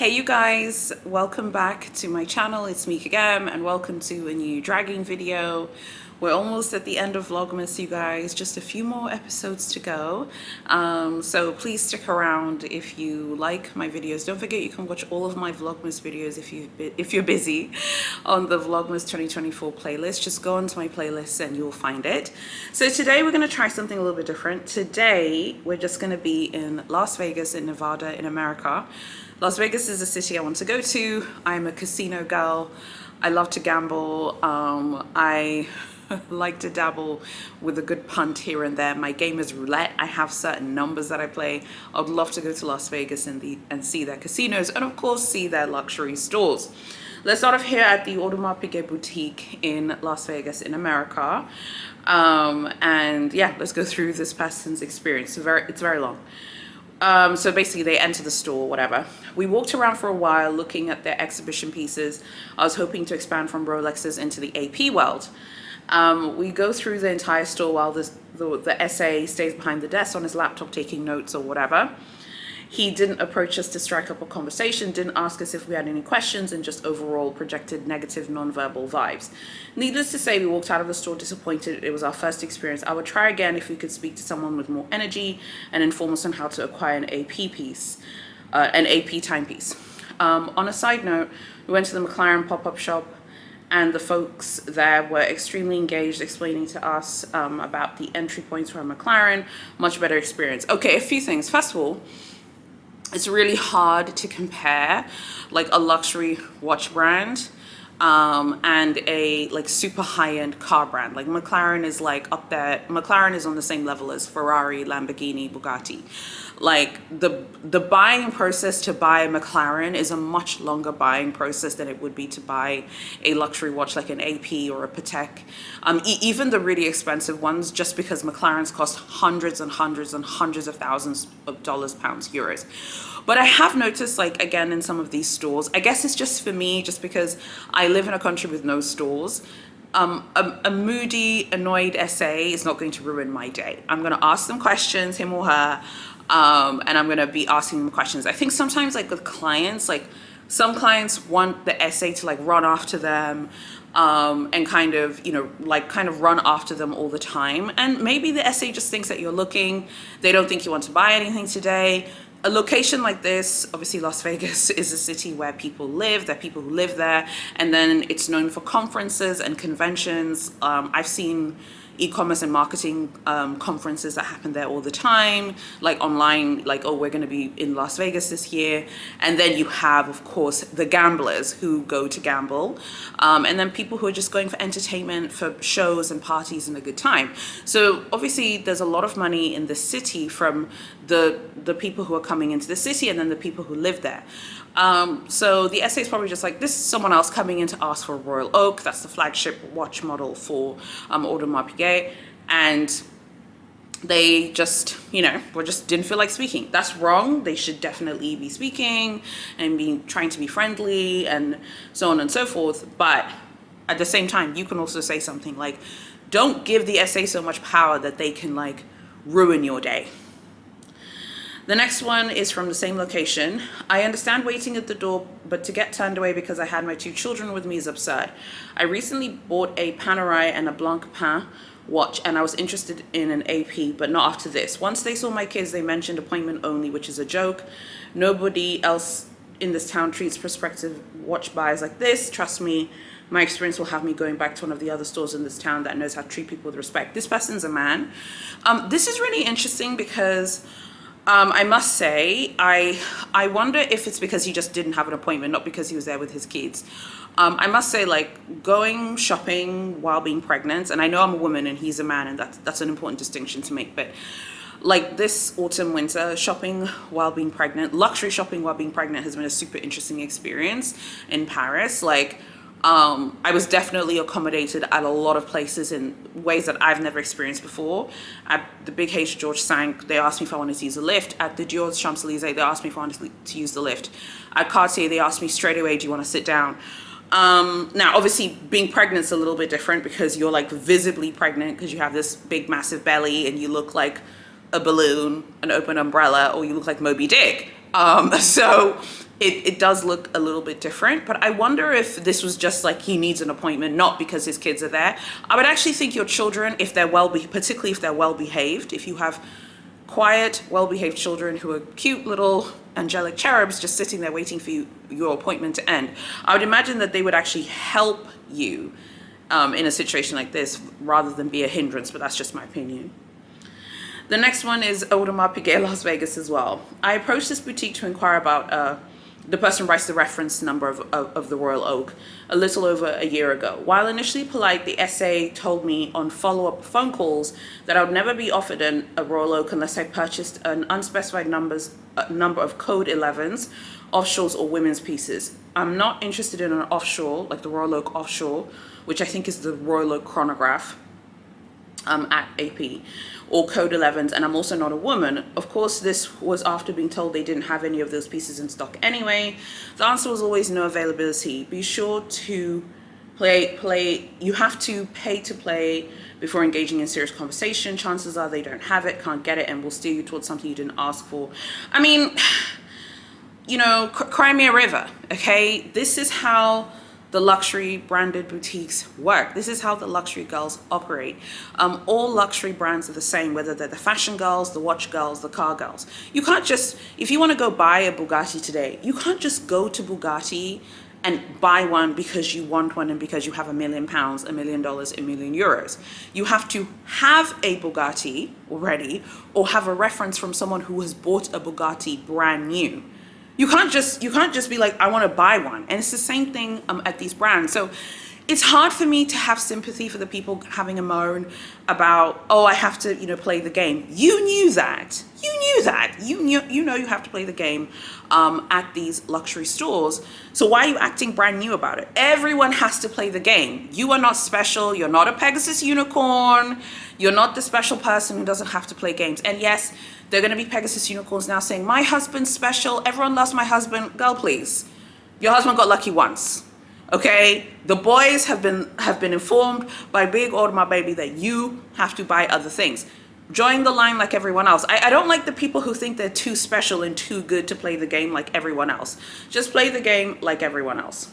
Hey you guys, welcome back to my channel. It's me again and welcome to a new dragging video. We're almost at the end of Vlogmas, you guys, just a few more episodes to go. So please stick around if you like my videos. Don't forget you can watch all of my Vlogmas videos if you're busy on the Vlogmas 2024 playlist. Just go onto my playlist and you'll find it. So today we're going to try something a little bit different. Today we're just going to be in Las Vegas in Nevada in America. Las Vegas is a city I want to go to. I'm a casino girl. I love to gamble. I like to dabble with a good punt here and there. My game is roulette. I have certain numbers that I play. I'd love to go to Las Vegas and see their casinos and of course see their luxury stores. Let's start off here at the Audemars Piguet boutique in Las Vegas in America. And yeah, let's go through this person's experience. It's very long. So basically they enter the store, whatever. We walked around for a while looking at their exhibition pieces. I was hoping to expand from Rolexes into the AP world. We go through the entire store while the SA stays behind the desk on his laptop taking notes or whatever. He didn't approach us to strike up a conversation, didn't ask us if we had any questions, and just overall projected negative non-verbal vibes. Needless to say, we walked out of the store disappointed. It was our first experience. I would try again if we could speak to someone with more energy and inform us on how to acquire an AP piece, an AP timepiece. On a side note, we went to the McLaren pop-up shop and the folks there were extremely engaged, explaining to us about the entry points for a McLaren. Much better experience. Okay, a few things. First of all, it's really hard to compare like a luxury watch brand and a like super high-end car brand. Like McLaren is like up there. McLaren is on the same level as Ferrari, Lamborghini, Bugatti. Like the buying process to buy a McLaren is a much longer buying process than it would be to buy a luxury watch like an AP or a Patek. Even the really expensive ones, just because McLarens cost hundreds and hundreds and hundreds of thousands of dollars, pounds, euros. But I have noticed, like, again, in some of these stores, I guess it's just for me, just because I live in a country with no stores, a moody, annoyed SA is not going to ruin my day. I'm going to ask them questions, him or her, and I'm going to be asking them questions. I think sometimes, like, with clients, like, some clients want the SA to, like, run after them, and kind of, you know, like kind of run after them all the time. And maybe the SA just thinks that you're looking. They don't think you want to buy anything today. A location like this, obviously Las Vegas is a city where people live, there are people who live there, and then it's known for conferences and conventions. I've seen e-commerce and marketing conferences that happen there all the time, like online, like, oh, we're going to be in Las Vegas this year. And then you have, of course, the gamblers who go to gamble, and then people who are just going for entertainment, for shows and parties and a good time. So obviously there's a lot of money in the city from the people who are coming into the city and then the people who live there. So the SA is probably just like, this is someone else coming in to ask for a Royal Oak. That's the flagship watch model for Audemars Piguet. And they just, you know, just didn't feel like speaking. That's wrong. They should definitely be speaking and be trying to be friendly and so on and so forth. But at the same time, you can also say something like, don't give the SA so much power that they can like ruin your day. The next one is from the same location. I understand waiting at the door, but to get turned away because I had my 2 children with me is absurd. I recently bought a Panerai and a Blancpain watch and I was interested in an AP, but not after this. Once they saw my kids, they mentioned appointment only, which is a joke. Nobody else in this town treats prospective watch buyers like this. Trust me, my experience will have me going back to one of the other stores in this town that knows how to treat people with respect. This person's a man. This is really interesting because I must say, I wonder if it's because he just didn't have an appointment, not because he was there with his kids. I must say, like, going shopping while being pregnant, and I know I'm a woman and he's a man, and that's an important distinction to make, but like this autumn, winter, shopping while being pregnant, luxury shopping while being pregnant has been a super interesting experience in Paris. Like, I was definitely accommodated at a lot of places in ways that I've never experienced before. At the Big H George Cinq, they asked me if I wanted to use the lift. At the Dior Champs-Élysées, they asked me if I wanted to use the lift. At Cartier, they asked me straight away, do you want to sit down? Now, obviously, being pregnant is a little bit different because you're like visibly pregnant because you have this big, massive belly and you look like a balloon, an open umbrella, or you look like Moby Dick. So it does look a little bit different. But I wonder if this was just like he needs an appointment, not because his kids are there. I would actually think your children, if they're particularly if they're well behaved, if you have quiet, well-behaved children who are cute little angelic cherubs just sitting there waiting for your appointment to end, I would imagine that they would actually help you in a situation like this rather than be a hindrance, but that's just my opinion. The next one is Audemars Piguet, Las Vegas as well. I approached this boutique to inquire about the person writes the reference number of the Royal Oak a little over a year ago. While initially polite, the SA told me on follow-up phone calls that I would never be offered a Royal Oak unless I purchased an unspecified number of code 11s, offshores or women's pieces. I'm not interested in an offshore, like the Royal Oak offshore, which I think is the Royal Oak chronograph at AP, or code 11s, and I'm also not a woman. Of course, this was after being told they didn't have any of those pieces in stock anyway. The answer was always no availability. Be sure to you have to pay to play before engaging in serious conversation. Chances are they don't have it, can't get it, and will steer you towards something you didn't ask for. I mean, you know, Crimea River, okay? This is how the luxury branded boutiques work. This is how the luxury girls operate. All luxury brands are the same, whether they're the fashion girls, the watch girls, the car girls. You can't just, if you want to go buy a Bugatti today, you can't just go to Bugatti and buy one because you want one and because you have £1 million, $1 million, €1 million. You have to have a Bugatti already or have a reference from someone who has bought a Bugatti brand new. You can't just be like, I want to buy one. And it's the same thing at these brands. So it's hard for me to have sympathy for the people having a moan about, oh, I have to, play the game. You knew that. You know you have to play the game at these luxury stores. So why are you acting brand new about it? Everyone has to play the game. You are not special. You're not a Pegasus unicorn. You're not the special person who doesn't have to play games. And yes, they're going to be Pegasus unicorns now saying, my husband's special. Everyone loves my husband. Girl, please. Your husband got lucky once. Okay? The boys have been informed by Big Audemars Baby that you have to buy other things. Join the line like everyone else. I don't like the people who think they're too special and too good to play the game like everyone else. Just play the game like everyone else.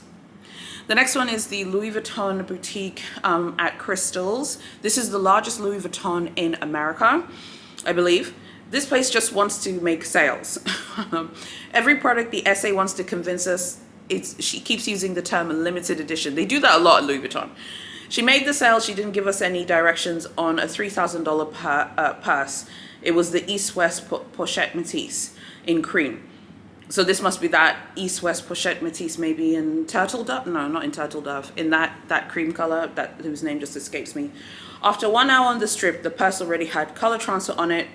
The next one is the Louis Vuitton boutique at Crystals. This is the largest Louis Vuitton in America, I believe. This place just wants to make sales. Every product the SA wants to convince us, she keeps using the term limited edition. They do that a lot at Louis Vuitton. She made the sale. She didn't give us any directions on a $3,000 purse. It was the East-West Pochette Métis in cream. So this must be that East-West Pochette Métis, maybe in Turtle Dove. No, not in Turtle Dove. In that cream color, whose name just escapes me. After 1 hour on the strip, the purse already had color transfer on it.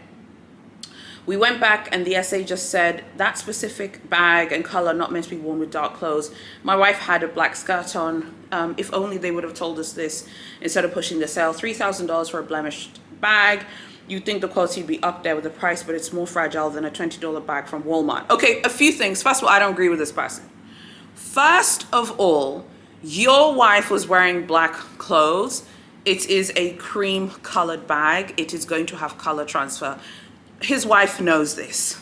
We went back and the SA just said that specific bag and color not meant to be worn with dark clothes. My wife had a black skirt on. If only they would have told us this instead of pushing the sale. $3,000 for a blemished bag. You'd think the quality would be up there with the price, but it's more fragile than a $20 bag from Walmart. Okay, a few things. First of all, I don't agree with this person. First of all, your wife was wearing black clothes. It is a cream colored bag. It is going to have color transfer. His wife knows this.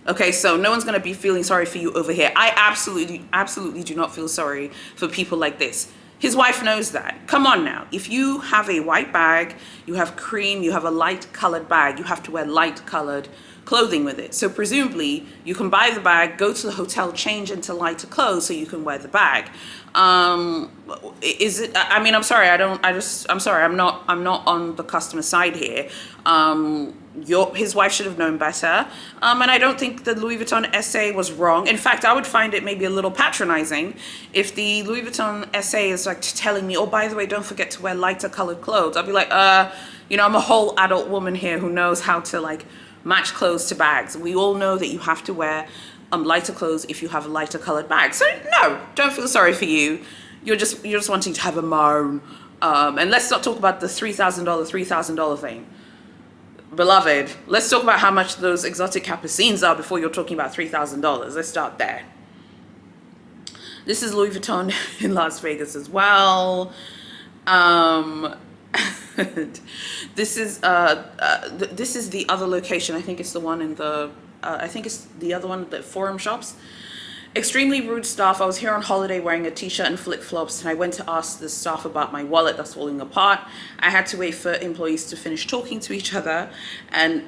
Okay, so no one's going to be feeling sorry for you over here. I absolutely do not feel sorry for people like this. His wife knows that. Come on now. If you have a white bag, you have cream, you have a light colored bag, you have to wear light colored clothing with it. So presumably you can buy the bag, go to the hotel, change into lighter clothes so you can wear the bag. Is it, I mean, I'm sorry, I'm sorry, I'm not on the customer side here. His wife should have known better. And I don't think the Louis Vuitton SA was wrong. In fact, I would find it maybe a little patronizing if the Louis Vuitton SA is like telling me, oh, by the way, don't forget to wear lighter colored clothes. I'd be like, I'm a whole adult woman here who knows how to like match clothes to bags. We all know that you have to wear lighter clothes if you have a lighter colored bag. So no, don't feel sorry for you. You're just wanting to have a moan. And let's not talk about the $3,000 thing. Beloved, let's talk about how much those exotic capucines are before you're talking about $3,000. Let's start there. This is Louis Vuitton in Las Vegas as well. This is the other location. I think it's the one in the. I think it's the other one, the Forum Shops. Extremely rude staff. I was here on holiday wearing a t-shirt and flip-flops, and I went to ask the staff about my wallet that's falling apart. I had to wait for employees to finish talking to each other and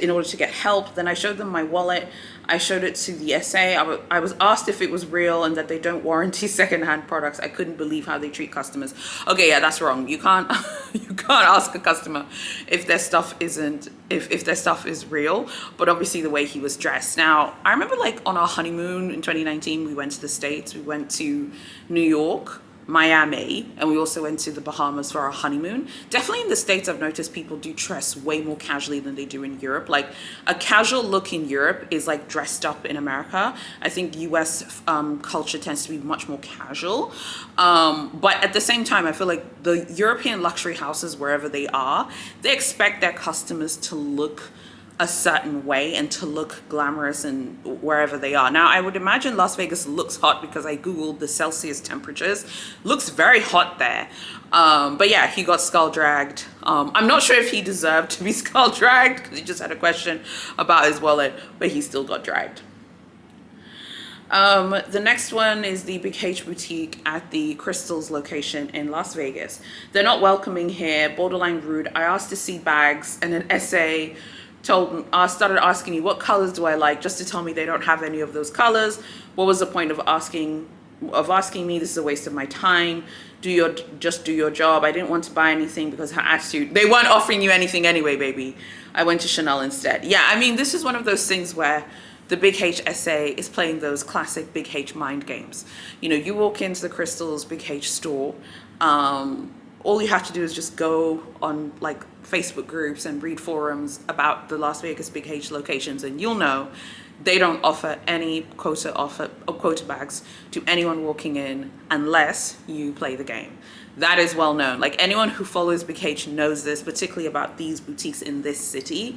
in order to get help. Then I showed them my wallet. I showed it to the SA. I was asked if it was real and that they don't warranty secondhand products. I couldn't believe how they treat customers. Okay, yeah, that's wrong. You can't you can't ask a customer if their stuff isn't if their stuff is real. But obviously the way he was dressed. Now, I remember like on our honeymoon in 2019, we went to the States. We went to New York, Miami, and we also went to the Bahamas for our honeymoon. Definitely in the States, I've noticed people do dress way more casually than they do in Europe. Like a casual look in Europe is like dressed up in America. I think US culture tends to be much more casual. But at the same time, I feel like the European luxury houses, wherever they are, they expect their customers to look a certain way and to look glamorous and wherever they are. Now, I would imagine Las Vegas looks hot because I Googled the Celsius temperatures. Looks very hot there. But yeah, he got skull dragged. I'm not sure if he deserved to be skull dragged because he just had a question about his wallet, but he still got dragged. The next one is the Big H boutique at the Crystals location in Las Vegas. They're not welcoming here, borderline rude. I asked to see bags and an essay started asking me what colors do I like, just to tell me they don't have any of those colors. What was the point of asking me? This is a waste of my time. Just do your job. I didn't want to buy anything because her attitude, they weren't offering you anything anyway, baby. I went to Chanel instead. Yeah, I mean, this is one of those things where the Big H SA is playing those classic Big H mind games. You know, you walk into the Crystals Big H store, all you have to do is just go on like Facebook groups and read forums about the Las Vegas Big H locations, and you'll know they don't offer any quota bags to anyone walking in unless you play the game. That is well known. Like anyone who follows Big H knows this, particularly about these boutiques in this city.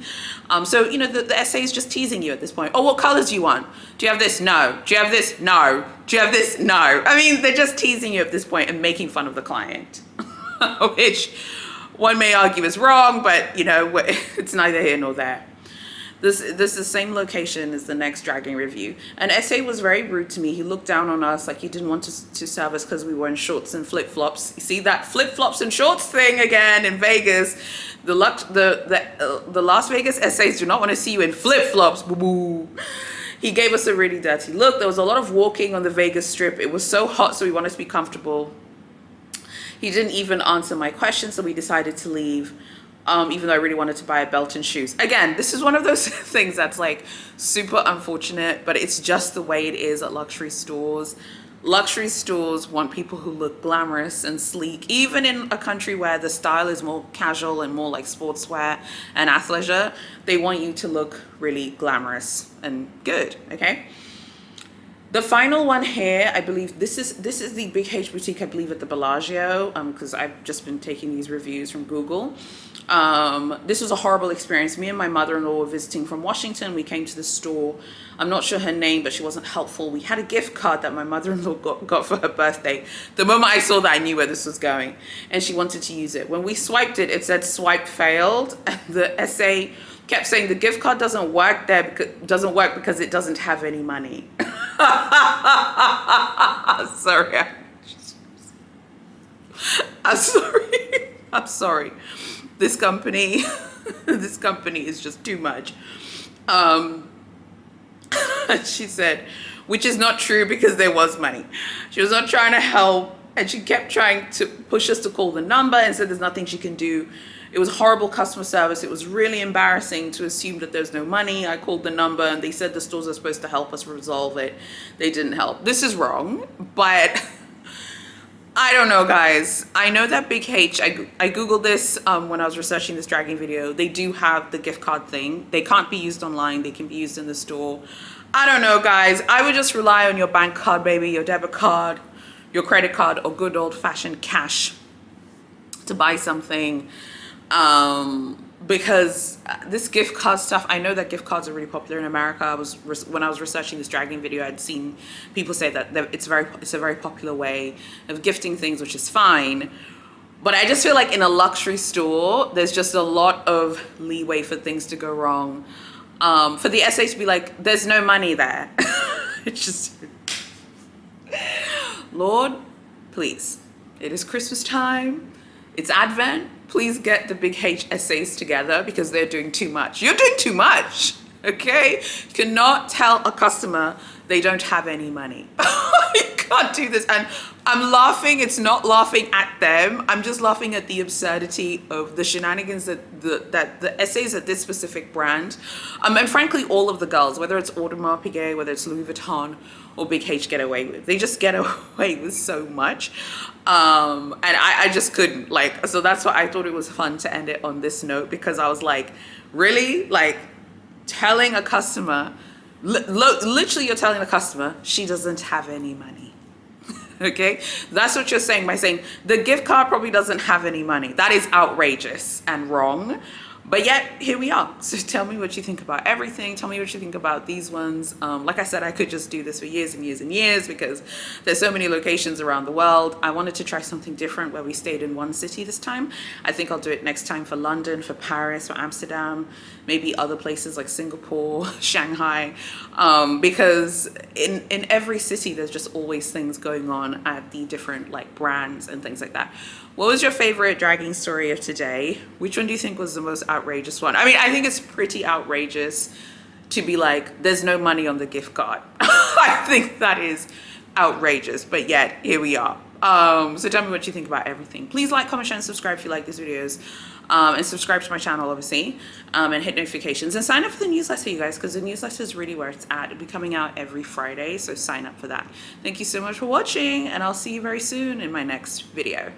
So, you know, the SA is just teasing you at this point. Oh, what colors do you want? Do you have this? No. Do you have this? No. Do you have this? No. I mean, they're just teasing you at this point and making fun of the client. Which one may argue is wrong, but you know, it's neither here nor there. This is the same location as the next dragging review. And SA was very rude to me. He looked down on us like he didn't want to serve us because we were in shorts and flip-flops. You see that flip-flops and shorts thing again in Vegas. The Las Vegas SAs do not want to see you in flip-flops. Boo-boo. He gave us a really dirty look. There was a lot of walking on the Vegas Strip. It was so hot, so we wanted to be comfortable. He didn't even answer my questions, so we decided to leave, even though I really wanted to buy a belt and shoes. Again, this is one of those things that's like super unfortunate, but it's just the way it is at luxury stores. Luxury stores want people who look glamorous and sleek, even in a country where the style is more casual and more like sportswear and athleisure. They want you to look really glamorous and good, okay? The final one here, I believe this is the Big H boutique, I believe, at the Bellagio, because I've just been taking these reviews from Google. This was a horrible experience. Me and my mother-in-law were visiting from Washington. We came to the store. I'm not sure her name, but she wasn't helpful. We had a gift card that my mother-in-law got for her birthday. The moment I saw that, I knew where this was going, and she wanted to use it. When we swiped it, it said swipe failed. The SA kept saying the gift card doesn't work because it doesn't have any money. Sorry. I'm sorry. This company is just too much. She said, which is not true because there was money. She was not trying to help, and she kept trying to push us to call the number and said there's nothing she can do. It was horrible customer service. It was really embarrassing to assume that there's no money. I called the number and they said the stores are supposed to help us resolve it. They didn't help. This is wrong, but I don't know, guys. I know that Big H, I Googled this when I was researching this dragging video. They do have the gift card thing. They can't be used online. They can be used in the store. I don't know, guys. I would just rely on your bank card, baby, your debit card, your credit card, or good old fashioned cash to buy something. Because this gift card stuff, I know that gift cards are really popular in America. When I was researching this dragging video, I'd seen people say that it's a very popular way of gifting things, which is fine. But I just feel like in a luxury store, there's just a lot of leeway for things to go wrong. For the SA to be like, there's no money there. It's just, Lord, please, it is Christmas time. It's Advent. Please get the big H essays together because they're doing too much. You're doing too much, okay? You cannot tell a customer they don't have any money. You can't do this. And I'm laughing. It's not laughing at them. I'm just laughing at the absurdity of the shenanigans that the essays at this specific brand, and frankly, all of the girls, whether it's Audemars Piguet, whether it's Louis Vuitton or Big H, get away with. They just get away with so much. And I just couldn't, like, so that's why I thought it was fun to end it on this note, because I was like, really? Like, telling a customer, literally you're telling the customer she doesn't have any money. Okay, that's what you're saying by saying the gift card probably doesn't have any money. That is outrageous and wrong. But yet here we are. So tell me what you think about everything. Tell me what you think about these ones. Like I said, I could just do this for years and years and years because there's so many locations around the world. I wanted to try something different where we stayed in one city this time. I think I'll do it next time for London, for Paris, for Amsterdam, maybe other places like Singapore, Shanghai, because in every city there's just always things going on at the different like brands and things like that. What was your favorite dragging story of today? Which one do you think was the most outrageous one? I mean, I think it's pretty outrageous to be like, there's no money on the gift card. I think that is outrageous, but yet here we are. So tell me what you think about everything. Please like, comment, share, and subscribe if you like these videos. And subscribe to my channel, obviously, and hit notifications and sign up for the newsletter, you guys, because the newsletter is really where it's at. It'll be coming out every Friday, so sign up for that. Thank you so much for watching, and I'll see you very soon in my next video.